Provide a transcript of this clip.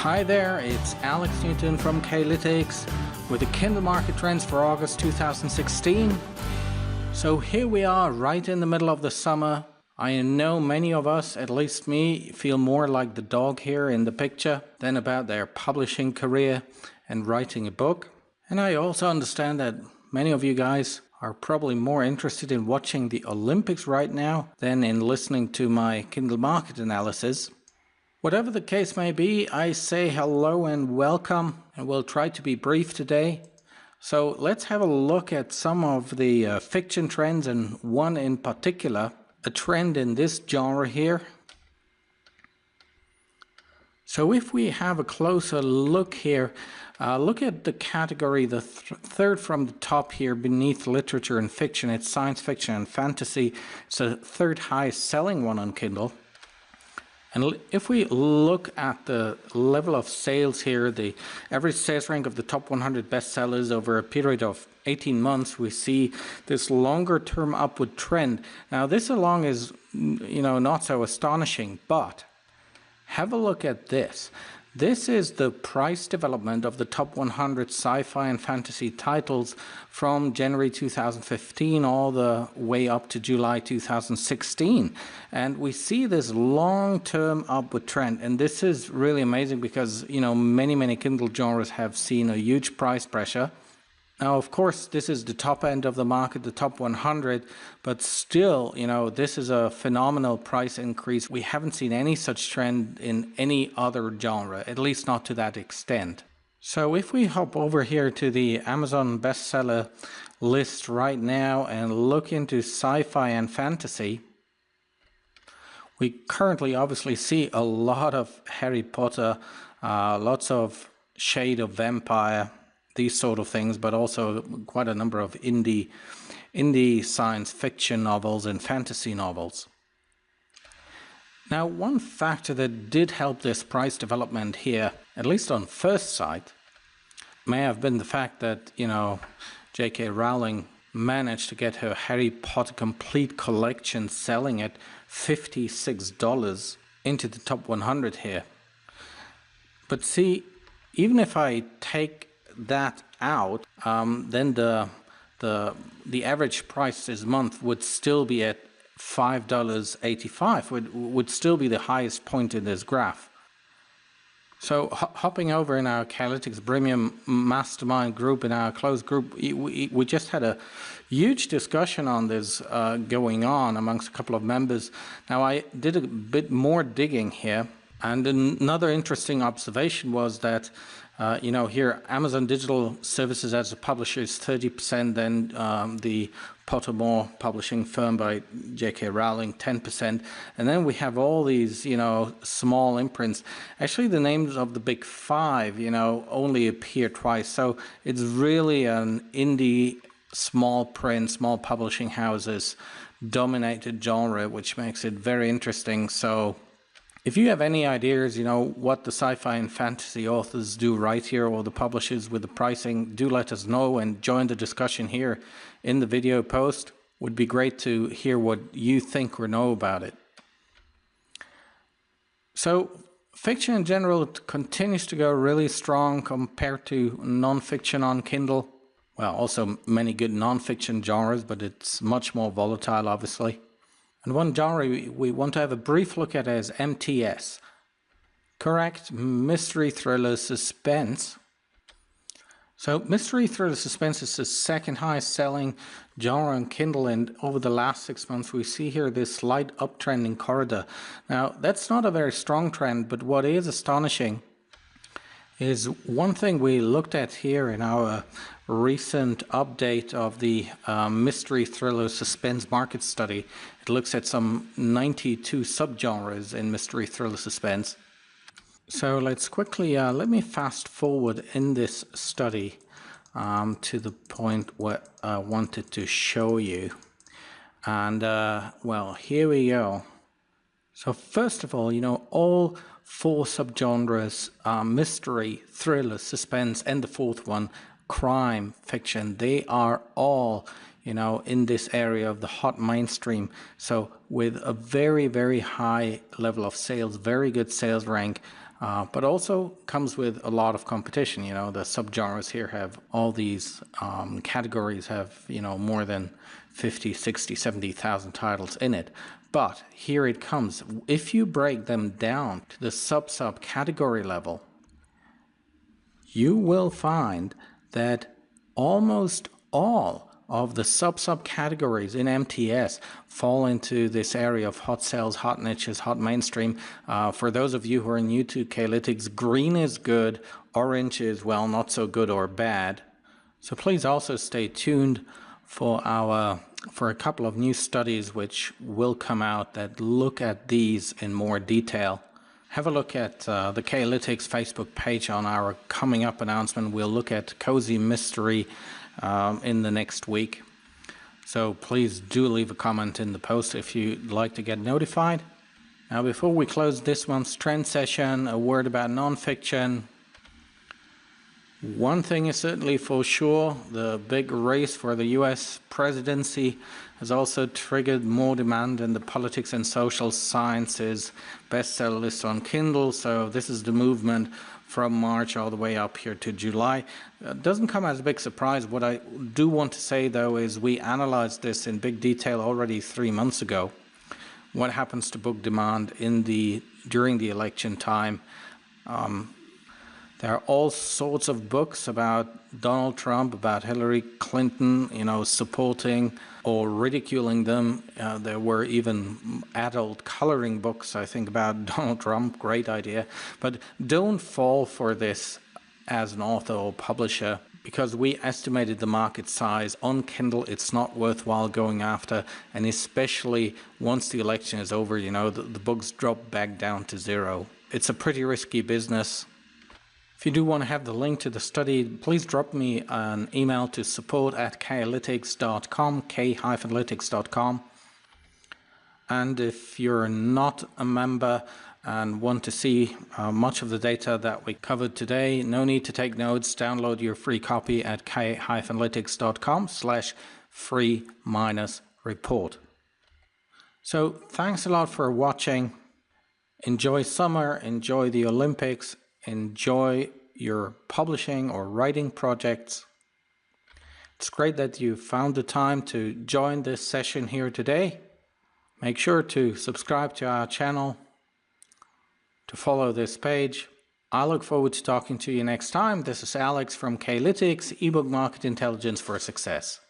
Hi there, it's Alex Newton from K-lytics with the Kindle market trends for August 2016. So here we are right in the middle of the summer. I know many of us, at least me, feel more like the dog here in the picture than about their publishing career and writing a book. And I also understand that many of you guys are probably more interested in watching the Olympics right now than in listening to my Kindle market analysis. Whatever the case may be, I say hello and welcome, and we'll try to be brief today. So let's have a look at some of the fiction trends, and one in particular, a trend in this genre here. So if we have a closer look here, look at the category, the third from the top here beneath literature and fiction. It's science fiction and fantasy. It's the third highest selling one on Kindle. And if we look at the level of sales here, the average sales rank of the top 100 bestsellers over a period of 18 months, we see this longer term upward trend. Now this alone is, not so astonishing, but have a look at this. This is the price development of the top 100 sci-fi and fantasy titles from January 2015 all the way up to July 2016. And we see this long-term upward trend. And this is really amazing because, many Kindle genres have seen a huge price pressure. Now, of course, this is the top end of the market, the top 100, but still, this is a phenomenal price increase. We haven't seen any such trend in any other genre, at least not to that extent. So if we hop over here to the Amazon bestseller list right now and look into sci-fi and fantasy, we currently obviously see a lot of Harry Potter, lots of shade of vampire, these sort of things, but also quite a number of indie science fiction novels and fantasy novels. Now, one factor that did help this price development here, at least on first sight, may have been the fact that, J.K. Rowling managed to get her Harry Potter complete collection selling at $56 into the top 100 here. But see, even if I take that out, then the average price this month would still be at $5.85, would still be the highest point in this graph. So hopping over in our K-lytics Premium Mastermind group, in our closed group, we just had a huge discussion on this going on amongst a couple of members. Now I did a bit more digging here, and another interesting observation was that here Amazon Digital Services as a publisher is 30%, then the Pottermore publishing firm by J.K. Rowling 10%, and then we have all these small imprints. Actually, the names of the big five only appear twice, so it's really an indie small print, small publishing houses dominated genre, which makes it very interesting. So if you have any ideas, what the sci-fi and fantasy authors do right here, or the publishers with the pricing, do let us know and join the discussion here in the video post. Would be great to hear what you think or know about it. So fiction in general continues to go really strong compared to non-fiction on Kindle. Well, also many good non-fiction genres, but it's much more volatile, obviously. And one genre we want to have a brief look at is MTS. Correct, mystery thriller suspense. So mystery thriller suspense is the second highest selling genre on Kindle, and over the last 6 months we see here this slight uptrending corridor. Now that's not a very strong trend, but what is astonishing is one thing we looked at here in our recent update of the mystery thriller suspense market study. It looks at some 92 subgenres in mystery thriller suspense. So let's quickly, let me fast forward in this study to the point what I wanted to show you. And well, here we go. So first of all, all four subgenres, mystery, thriller, suspense, and the fourth one, crime fiction, they are all in this area of the hot mainstream. So with a very high level of sales, very good sales rank, but also comes with a lot of competition. You know, the subgenres here have all these categories have, you know, more than 50, 60, 70,000 titles in it. But here it comes. If you break them down to the sub-category level, you will find that almost all of the sub-categories in MTS fall into this area of hot sales, hot niches, hot mainstream. For those of you who are new to K-lytics, green is good, orange is, well, not so good or bad. So please also stay tuned for a couple of new studies which will come out that look at these in more detail. Have a look at the K-lytics Facebook page on our coming up announcement. We'll look at Cozy Mystery in the next week. So please do leave a comment in the post if you'd like to get notified. Now, before we close this month's trend session, a word about nonfiction. One thing is certainly for sure, the big race for the US presidency has also triggered more demand in the politics and social sciences bestseller list on Kindle. So this is the movement from March all the way up here to July. It doesn't come as a big surprise. What I do want to say, though, is we analyzed this in big detail already 3 months ago. What happens to book demand during the election time? There are all sorts of books about Donald Trump, about Hillary Clinton, you know, supporting or ridiculing them. There were even adult coloring books, I think, about Donald Trump. Great idea. But don't fall for this as an author or publisher, because we estimated the market size on Kindle. It's not worthwhile going after, and especially once the election is over, you know, the books drop back down to zero. It's a pretty risky business. If you do want to have the link to the study, please drop me an email to support@k-lytics.com, k-lytics.com. And if you're not a member and want to see much of the data that we covered today, no need to take notes. Download your free copy at k-lytics.com/free-report. So thanks a lot for watching. Enjoy summer, enjoy the Olympics, enjoy your publishing or writing projects. It's great that you found the time to join this session here today. Make sure to subscribe to our channel, to follow this page. I look forward to talking to you next time. This is Alex from K-lytics, ebook market intelligence for success.